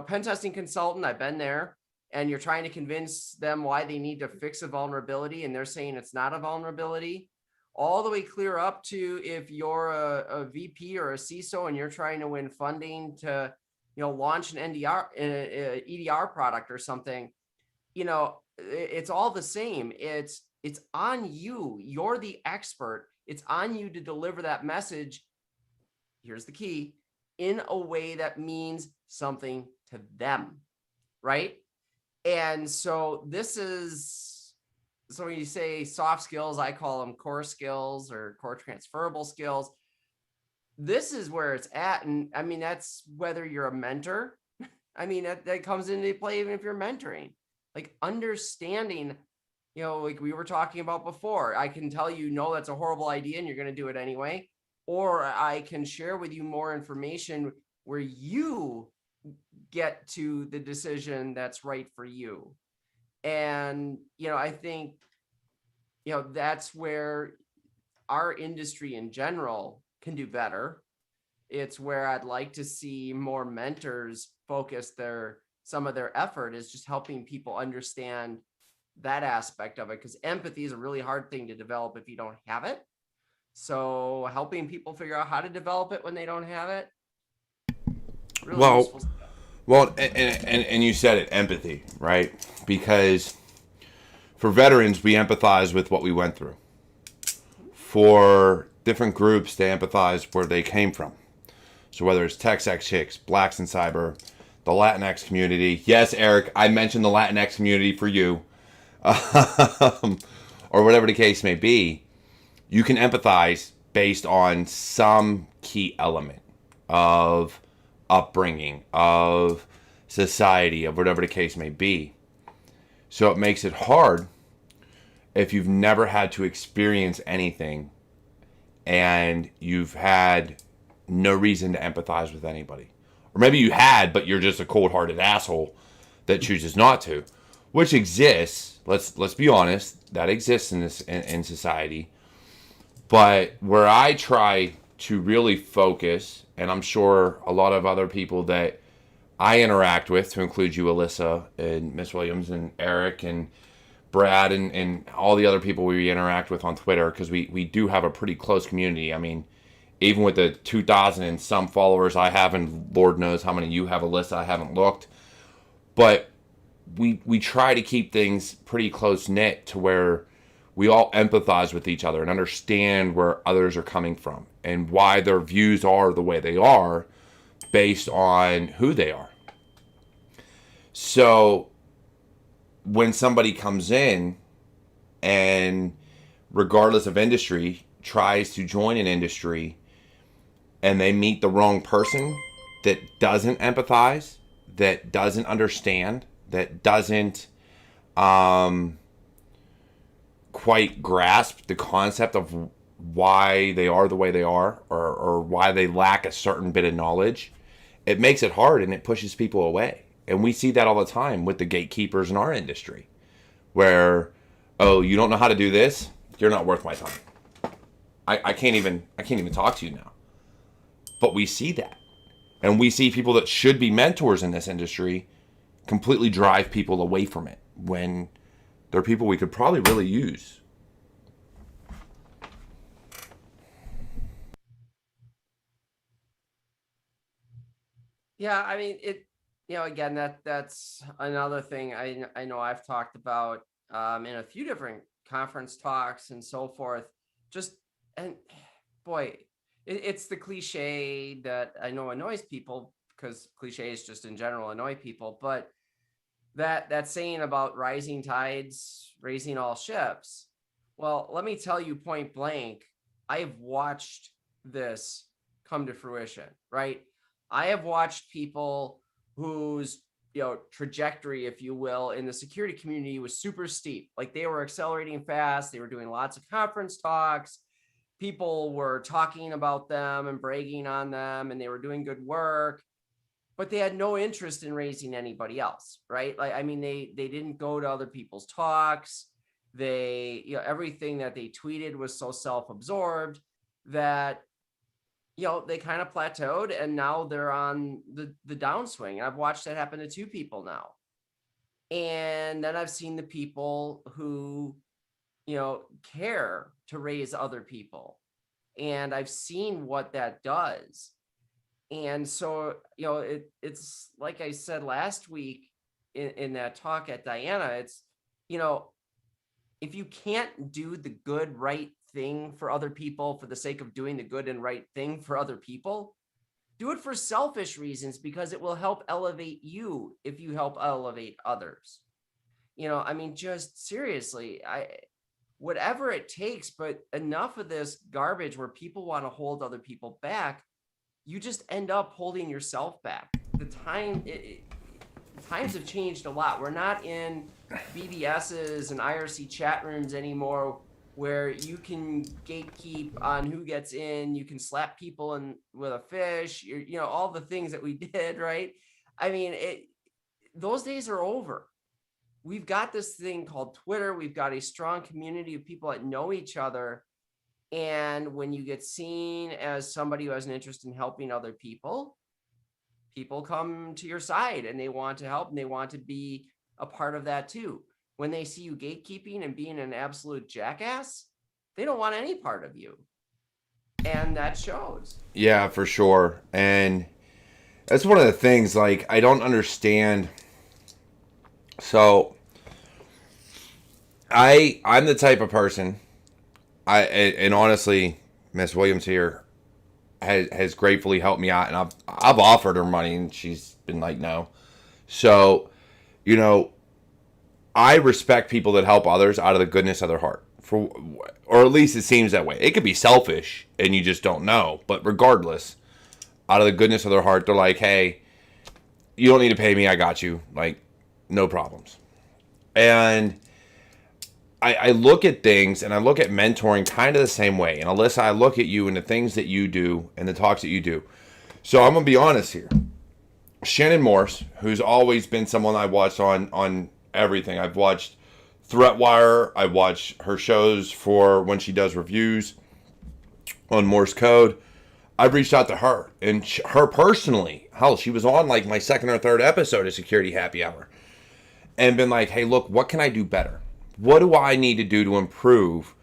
pen testing consultant, I've been there, and you're trying to convince them why they need to fix a vulnerability, and they're saying it's not a vulnerability, all the way clear up to if you're a VP or a CISO and you're trying to win funding to, launch an EDR product or something, it's all the same. It's on you. You're the expert. It's on you to deliver that message. Here's the key, in a way that means something to them, right? And so this is, so when you say soft skills, I call them core skills or core transferable skills. This is where it's at. And I mean, that's whether you're a mentor. I mean, that comes into play even if you're mentoring, like understanding, like we were talking about before, I can tell you, no, that's a horrible idea and you're going to do it anyway. Or I can share with you more information where you get to the decision that's right for you. And, I think, that's where our industry in general can do better. It's where I'd like to see more mentors focus some of their effort is just helping people understand that aspect of it, because empathy is a really hard thing to develop if you don't have it. So helping people figure out how to develop it when they don't have it. Really useful stuff. Well, and you said it, empathy, right? Because for veterans, we empathize with what we went through. For different groups, they empathize where they came from. So whether it's TechSec chicks, blacks in cyber, the Latinx community. Yes, Eric, I mentioned the Latinx community for you. Or whatever the case may be, you can empathize based on some key element of upbringing, of society, of whatever the case may be. So it makes it hard if you've never had to experience anything and you've had no reason to empathize with anybody. Or maybe you had, but you're just a cold-hearted asshole that chooses not to, which exists. Let's be honest, that exists in society. But where I try to really focus, and I'm sure a lot of other people that I interact with, to include you, Alyssa, and Miss Williams, and Eric, and Brad, and all the other people we interact with on Twitter, because we do have a pretty close community. I mean, even with the 2,000 and some followers I have, and Lord knows how many you have, Alyssa, I haven't looked. But we try to keep things pretty close-knit to where we all empathize with each other and understand where others are coming from and why their views are the way they are based on who they are. So when somebody comes in and, regardless of industry, tries to join an industry and they meet the wrong person that doesn't empathize, that doesn't understand, that doesn't quite grasp the concept of why they are the way they are, or why they lack a certain bit of knowledge, it makes it hard and it pushes people away. And we see that all the time with the gatekeepers in our industry, where, oh, you don't know how to do this, you're not worth my time. I can't even talk to you now. But we see that. And we see people that should be mentors in this industry completely drive people away from it when they're people we could probably really use. Yeah, I mean, again, that's another thing I know I've talked about in a few different conference talks and so forth. And boy, it's the cliche that I know annoys people, because cliches just in general annoy people, but that saying about rising tides raising all ships. Well, let me tell you point blank, I've watched this come to fruition, right? I have watched people whose trajectory, if you will, in the security community was super steep. Like, they were accelerating fast. They were doing lots of conference talks. People were talking about them and bragging on them, and they were doing good work, but they had no interest in raising anybody else, right? Like, I mean, they didn't go to other people's talks. They, everything that they tweeted was so self-absorbed that, they kind of plateaued, and now they're on the downswing. I've watched that happen to two people now. And then I've seen the people who, care to raise other people. And I've seen what that does. And so, it's like I said last week in that talk at Diana, it's, if you can't do the good, right thing for other people for the sake of doing the good and right thing for other people, do it for selfish reasons, because it will help elevate you if you help elevate others. I mean, just seriously, whatever it takes, but enough of this garbage where people want to hold other people back, you just end up holding yourself back. Times have changed a lot. We're not in BBSs and IRC chat rooms anymore where you can gatekeep on who gets in, you can slap people in with a fish, all the things that we did, right? I mean, those days are over. We've got this thing called Twitter. We've got a strong community of people that know each other. And when you get seen as somebody who has an interest in helping other people, people come to your side and they want to help and they want to be a part of that too. When they see you gatekeeping and being an absolute jackass, they don't want any part of you. And that shows. Yeah, for sure. And that's one of the things, like, I don't understand. So I'm the type of person, and honestly, Miss Williams here has gratefully helped me out, and I've offered her money and she's been like, no. So, I respect people that help others out of the goodness of their heart, or at least it seems that way. It could be selfish and you just don't know, but regardless, out of the goodness of their heart, they're like, hey, you don't need to pay me. I got you. Like, no problems. And I look at things and I look at mentoring kind of the same way. And Alyssa, I look at you and the things that you do and the talks that you do. So I'm going to be honest here. Shannon Morse, who's always been someone I watched on everything. I've watched Threatwire. I watch her shows for when she does reviews on Morse code. I've reached out to her and her personally. Hell, she was on like my second or third episode of Security Happy Hour and been like, hey, look, what can I do better? What do I need to do to improve?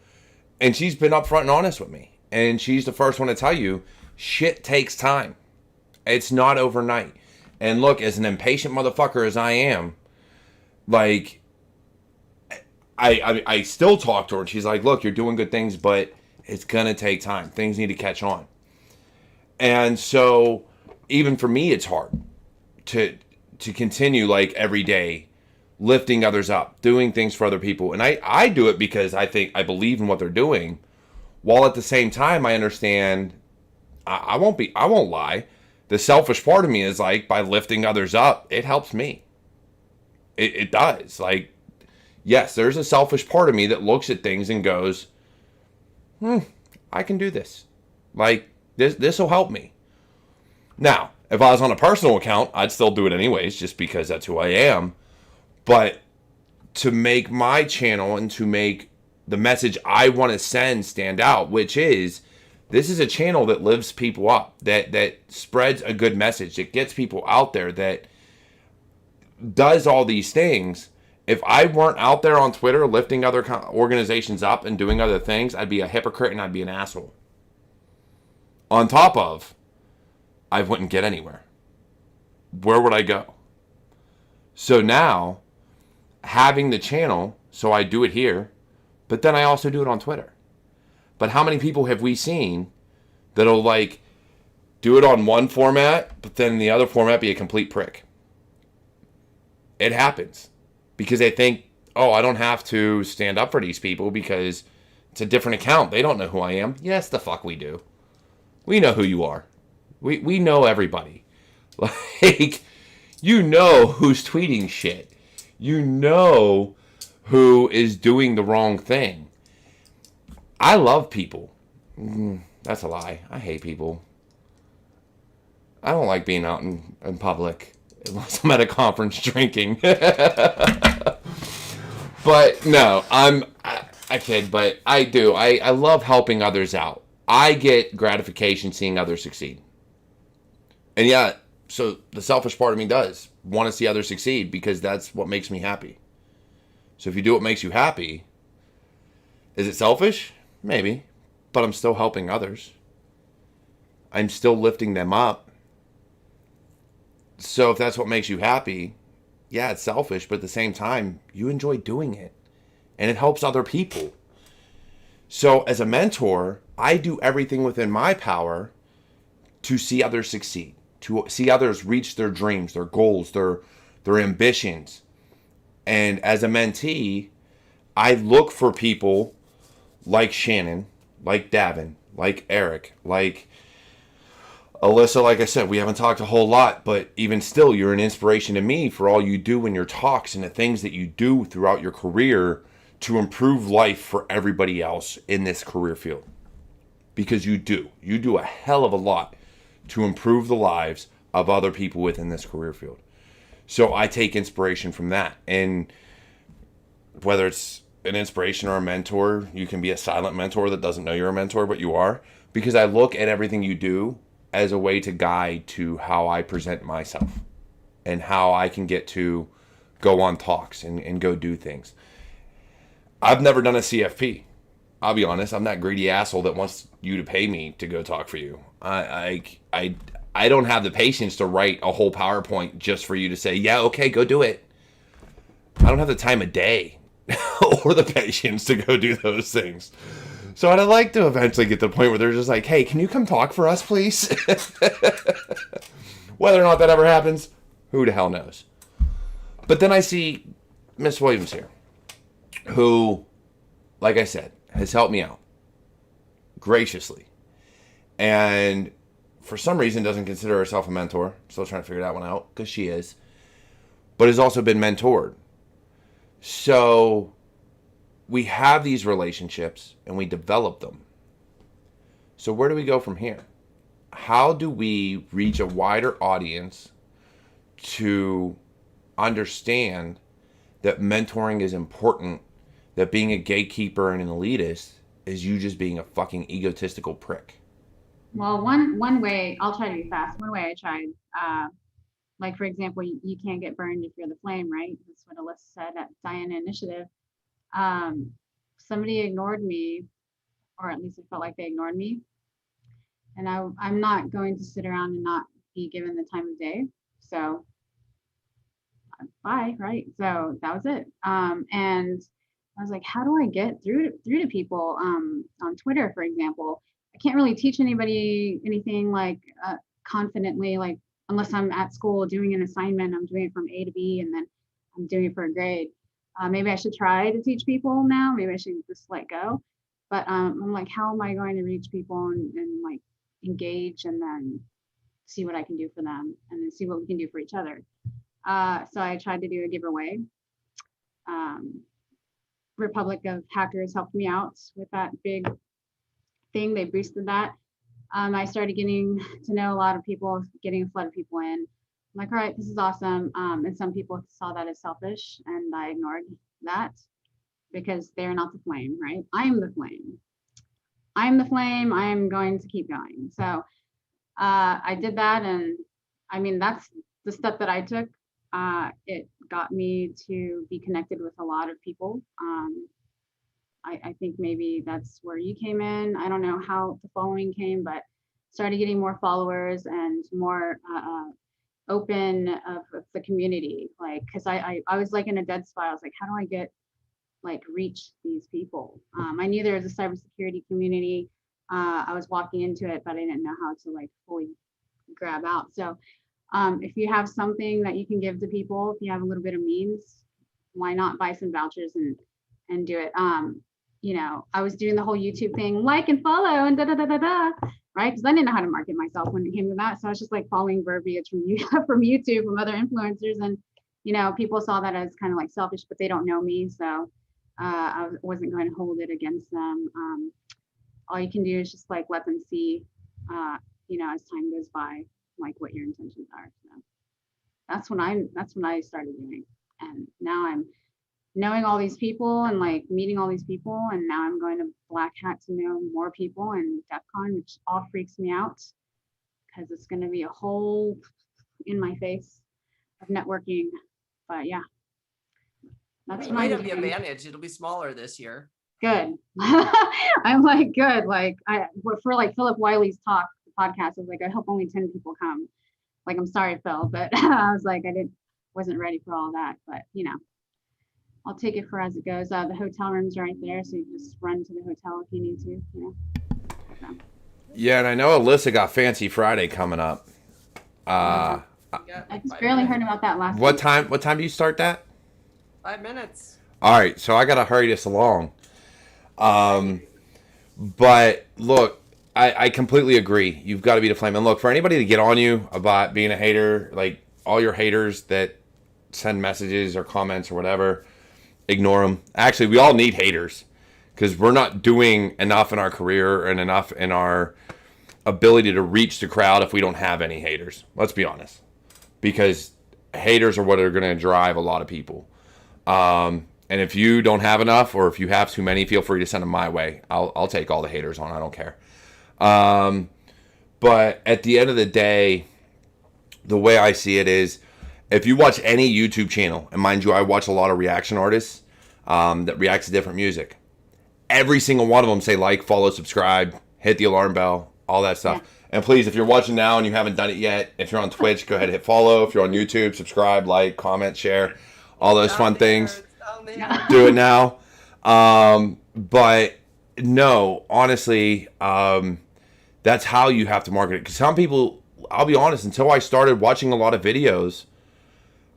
And she's been upfront and honest with me. And she's the first one to tell you, shit takes time. It's not overnight. And look, as an impatient motherfucker as I am, like, I still talk to her and she's like, look, you're doing good things, but it's going to take time. Things need to catch on. And so even for me, it's hard to continue like every day lifting others up, doing things for other people. And I do it because I believe in what they're doing, while at the same time I understand I won't lie. The selfish part of me is like, by lifting others up, it helps me. It does. Like, yes, there's a selfish part of me that looks at things and goes, I can do this. Like, this will help me. Now, if I was on a personal account, I'd still do it anyways, just because that's who I am. But to make my channel and to make the message I want to send stand out, which is, this is a channel that lifts people up, that spreads a good message, that gets people out there, that does all these things. If I weren't out there on Twitter lifting other organizations up and doing other things, I'd be a hypocrite and I'd be an asshole. On top of, I wouldn't get anywhere. Where would I go? So now, having the channel, so I do it here, but then I also do it on Twitter. But how many people have we seen that'll like do it on one format, but then in the other format be a complete prick? It happens because they think, oh, I don't have to stand up for these people because it's a different account. They don't know who I am. Yes, the fuck we do. We know who you are. We know everybody. Like, you know who's tweeting shit. You know who is doing the wrong thing. I love people. That's a lie. I hate people. I don't like being out in public unless I'm at a conference drinking. But no, I kid, but I do. I love helping others out. I get gratification seeing others succeed. And yeah, so the selfish part of me does want to see others succeed because that's what makes me happy. So if you do what makes you happy, is it selfish? Maybe. But I'm still helping others. I'm still lifting them up. So if that's what makes you happy, yeah, it's selfish, but at the same time, you enjoy doing it. And it helps other people. So as a mentor, I do everything within my power to see others succeed, to see others reach their dreams, their goals, their ambitions. And as a mentee, I look for people like Shannon, like Davin, like Eric, like Alyssa. Like I said, we haven't talked a whole lot, but even still, you're an inspiration to me for all you do in your talks and the things that you do throughout your career to improve life for everybody else in this career field. Because you do a hell of a lot to improve the lives of other people within this career field. So I take inspiration from that. And whether it's an inspiration or a mentor, you can be a silent mentor that doesn't know you're a mentor, but you are. Because I look at everything you do as a way to guide to how I present myself and how I can get to go on talks and go do things. I've never done a CFP. I'll be honest. I'm that greedy asshole that wants you to pay me to go talk for you. I don't have the patience to write a whole PowerPoint just for you to say, yeah, okay, go do it. I don't have the time of day or the patience to go do those things. So I'd like to eventually get to the point where they're just like, hey, can you come talk for us, please? Whether or not that ever happens, who the hell knows? But then I see Miss Williams here, who, like I said, has helped me out graciously. And for some reason doesn't consider herself a mentor. Still trying to figure that one out, because she is. But has also been mentored. So we have these relationships and we develop them. So where do we go from here? How do we reach a wider audience to understand that mentoring is important, that being a gatekeeper and an elitist is you just being a fucking egotistical prick? Well, one way, I'll try to be fast. One way I tried, like for example, you can't get burned if you're the flame, right? That's what Alyssa said at Diana Initiative. Somebody ignored me, or at least it felt like they ignored me. And I'm not going to sit around and not be given the time of day. So bye, right? So that was it. And I was like, how do I get through to people on Twitter, for example? I can't really teach anybody anything like confidently, like unless I'm at school doing an assignment, I'm doing it from A to B, and then I'm doing it for a grade. Maybe I should try to teach people now. Maybe I should just let go. But I'm like, how am I going to reach people and like engage and then see what I can do for them and then see what we can do for each other? So I tried to do a giveaway. Republic of Hackers helped me out with that big thing. They boosted that. I started getting to know a lot of people, getting a flood of people in. I'm like, all right, this is awesome. And some people saw that as selfish, and I ignored that because they're not the flame, right? I am the flame. I am the flame. I am going to keep going. So I did that, and I mean, that's the step that I took. It got me to be connected with a lot of people. I think maybe that's where you came in. I don't know how the following came, but started getting more followers and more open of the community. Like, cause I was like in a dead spot. I was like, how do I get reach these people? I knew there was a cybersecurity community. I was walking into it, but I didn't know how to fully grab out. So if you have something that you can give to people, if you have a little bit of means, why not buy some vouchers and do it? I was doing the whole YouTube thing, like and follow and right? Because I didn't know how to market myself when it came to that. So I was just following verbiage from YouTube, from other influencers. And, people saw that as kind of selfish, but they don't know me. So I wasn't going to hold it against them. All you can do is just let them see, as time goes by, what your intentions are. So that's when I started doing. And now I'm knowing all these people and meeting all these people, and now I'm going to Black Hat to know more people and DEF CON, which all freaks me out because it's going to be a whole in my face of networking. But yeah, that's you might have the advantage. It'll be smaller this year. Good. I'm good. For Philip Wiley's podcast, I was I hope only 10 people come. I'm sorry, Phil, but I was wasn't ready for all that. But I'll take it for as it goes. The hotel room's right there, so you just run to the hotel if you need to. So. Yeah, and I know Alyssa got Fancy Friday coming up. I just barely heard about that last What week. time? What time do you start that? 5 minutes. All right, so I gotta hurry this along. But look, I completely agree. You've got to be the flame. And look, for anybody to get on you about being a hater, all your haters that send messages or comments or whatever, ignore them. Actually, we all need haters because we're not doing enough in our career and enough in our ability to reach the crowd if we don't have any haters. Let's be honest. Because haters are what are going to drive a lot of people. And if you don't have enough, or if you have too many, feel free to send them my way. I'll take all the haters on. I don't care. But at the end of the day, the way I see it is, if you watch any YouTube channel, and mind you, I watch a lot of reaction artists that react to different music. Every single one of them say follow, subscribe, hit the alarm bell, all that stuff. Yeah. And please, if you're watching now and you haven't done it yet, if you're on Twitch, go ahead and hit follow. If you're on YouTube, subscribe, comment, share, all those fun things. Do it now. But no, honestly, that's how you have to market it. Because some people, I'll be honest, until I started watching a lot of videos,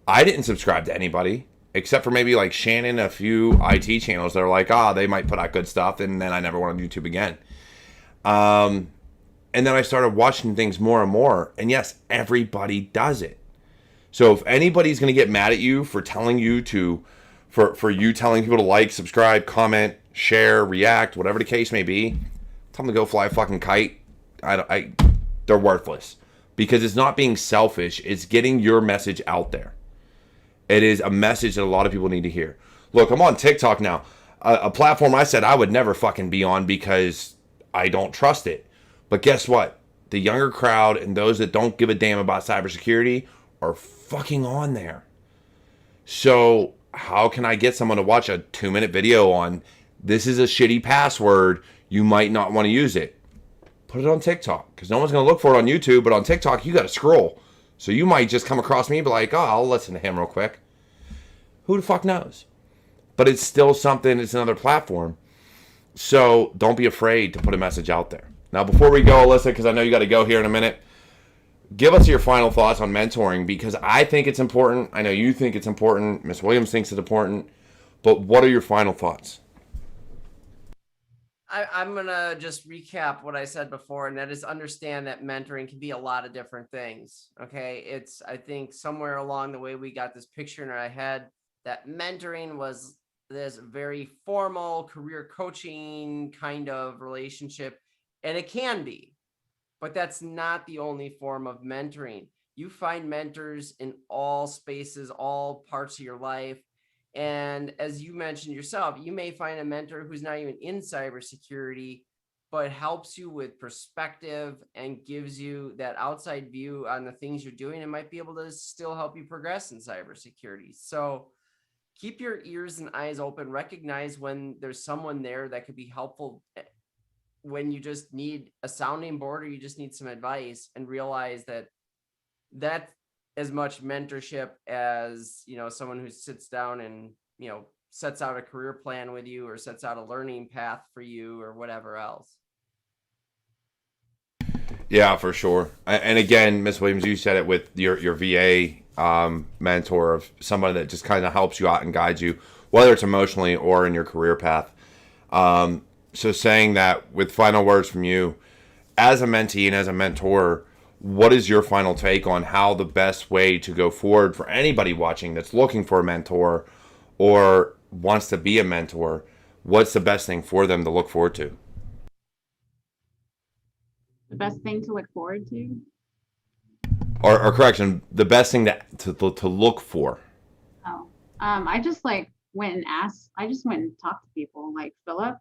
I didn't subscribe to anybody except for maybe Shannon, a few IT channels that are they might put out good stuff, and then I never went on YouTube again. And then I started watching things more and more. And yes, everybody does it. So if anybody's going to get mad at you for telling you to, for you telling people to like, subscribe, comment, share, react, whatever the case may be, tell them to go fly a fucking kite. They're worthless. Because it's not being selfish. It's getting your message out there. It is a message that a lot of people need to hear. Look, I'm on TikTok now. A platform I said I would never fucking be on because I don't trust it. But guess what? The younger crowd and those that don't give a damn about cybersecurity are fucking on there. So how can I get someone to watch a 2-minute video on this is a shitty password, you might not want to use it? Put it on TikTok, because no one's going to look for it on YouTube, but on TikTok you got to scroll. So you might just come across me and be like, oh, I'll listen to him real quick. Who the fuck knows? But it's still something, it's another platform. So don't be afraid to put a message out there. Now, before we go, Alyssa, because I know you got to go here in a minute, give us your final thoughts on mentoring, because I think it's important. I know you think it's important. Miss Williams thinks it's important. But what are your final thoughts? I'm going to just recap what I said before, and that is understand that mentoring can be a lot of different things. Okay. I think somewhere along the way, we got this picture in our head that mentoring was this very formal career coaching kind of relationship, and it can be, but that's not the only form of mentoring. You find mentors in all spaces, all parts of your life. And as you mentioned yourself, you may find a mentor who's not even in cybersecurity, but helps you with perspective and gives you that outside view on the things you're doing and might be able to still help you progress in cybersecurity. So keep your ears and eyes open. Recognize when there's someone there that could be helpful when you just need a sounding board or you just need some advice, and realize that that's as much mentorship as, someone who sits down and, sets out a career plan with you or sets out a learning path for you or whatever else. Yeah, for sure. And again, Miss Williams, you said it with your VA mentor, of somebody that just kind of helps you out and guides you, whether it's emotionally or in your career path. So saying that, with final words from you, as a mentee and as a mentor, what is your final take on how the best way to go forward for anybody watching that's looking for a mentor or wants to be a mentor? What's the best thing for them to look forward to? The best thing to look forward to? Or correction, the best thing to look for. Oh, I just went and asked. I just went and talked to people. Like Philip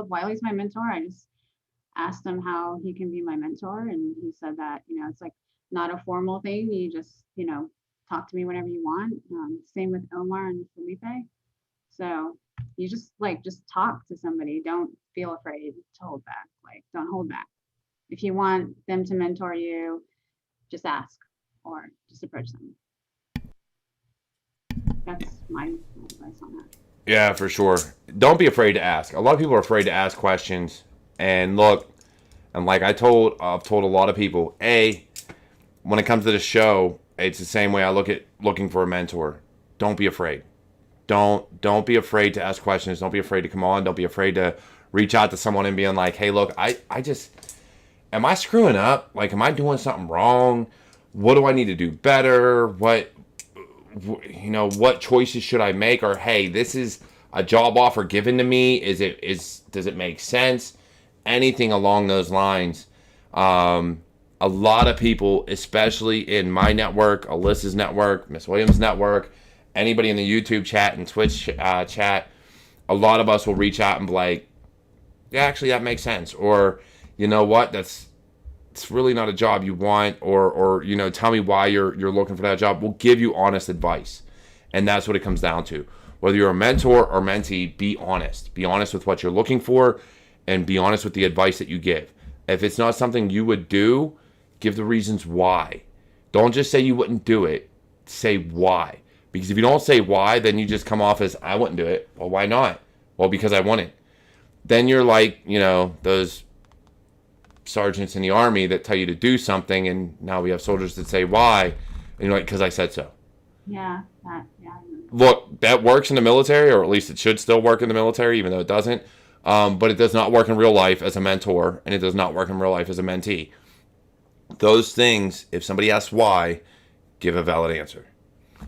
Wiley's my mentor. I just asked him how he can be my mentor, and he said that it's not a formal thing. You just talk to me whenever you want. Same with Omar and Felipe. So you just talk to somebody. Don't feel afraid to hold back. Don't hold back. If you want them to mentor you, just ask or just approach them. That's my advice on that. Yeah, for sure. Don't be afraid to ask. A lot of people are afraid to ask questions. And look, and like I've told a lot of people, when it comes to the show, it's the same way I look at looking for a mentor. Don't be afraid. Don't be afraid to ask questions. Don't be afraid to come on. Don't be afraid to reach out to someone and being like, hey, look, I just, am I screwing up? Am I doing something wrong? What do I need to do better? What choices should I make? Or, hey, this is a job offer given to me. Does it make sense? Anything along those lines. A lot of people, especially in my network, Alyssa's network, Miss Williams' network, anybody in the YouTube chat and Twitch chat, a lot of us will reach out and be like, yeah, actually that makes sense. Or, you know what, it's really not a job you want, or tell me why you're looking for that job. We'll give you honest advice. And that's what it comes down to. Whether you're a mentor or mentee, be honest. Be honest with what you're looking for, and be honest with the advice that you give. If it's not something you would do, give the reasons why. Don't just say you wouldn't do it. Say why. Because if you don't say why, then you just come off as, I wouldn't do it. Well, why not? Well, because I wouldn't. Then you're like, those sergeants in the army that tell you to do something, and now we have soldiers that say why, and you're like, because I said so. Yeah. Look, that works in the military, or at least it should still work in the military, even though it doesn't. but it does not work in real life as a mentor, and it does not work in real life as a mentee. Those things, if somebody asks why, give a valid answer.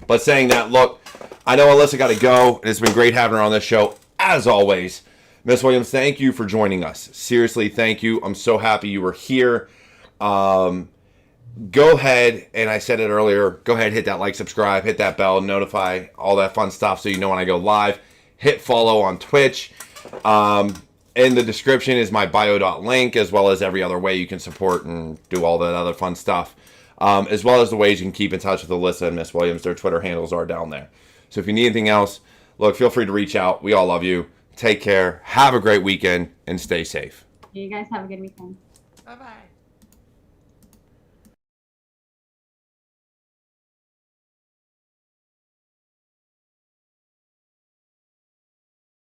But saying that, look, I know Alyssa got to go, and it's been great having her on this show, as always. Miss Williams, thank you for joining us. Seriously, thank you. I'm so happy you were here. Go ahead, and I said it earlier, go ahead, hit that like, subscribe, hit that bell, notify, all that fun stuff so you know when I go live. Hit follow on Twitch. In the description is my bio.link, as well as every other way you can support and do all that other fun stuff. As well as the ways you can keep in touch with Alyssa and Miss Williams. Their Twitter handles are down there. So if you need anything else, look, feel free to reach out. We all love you. Take care. Have a great weekend and stay safe. You guys have a good weekend. Bye-bye.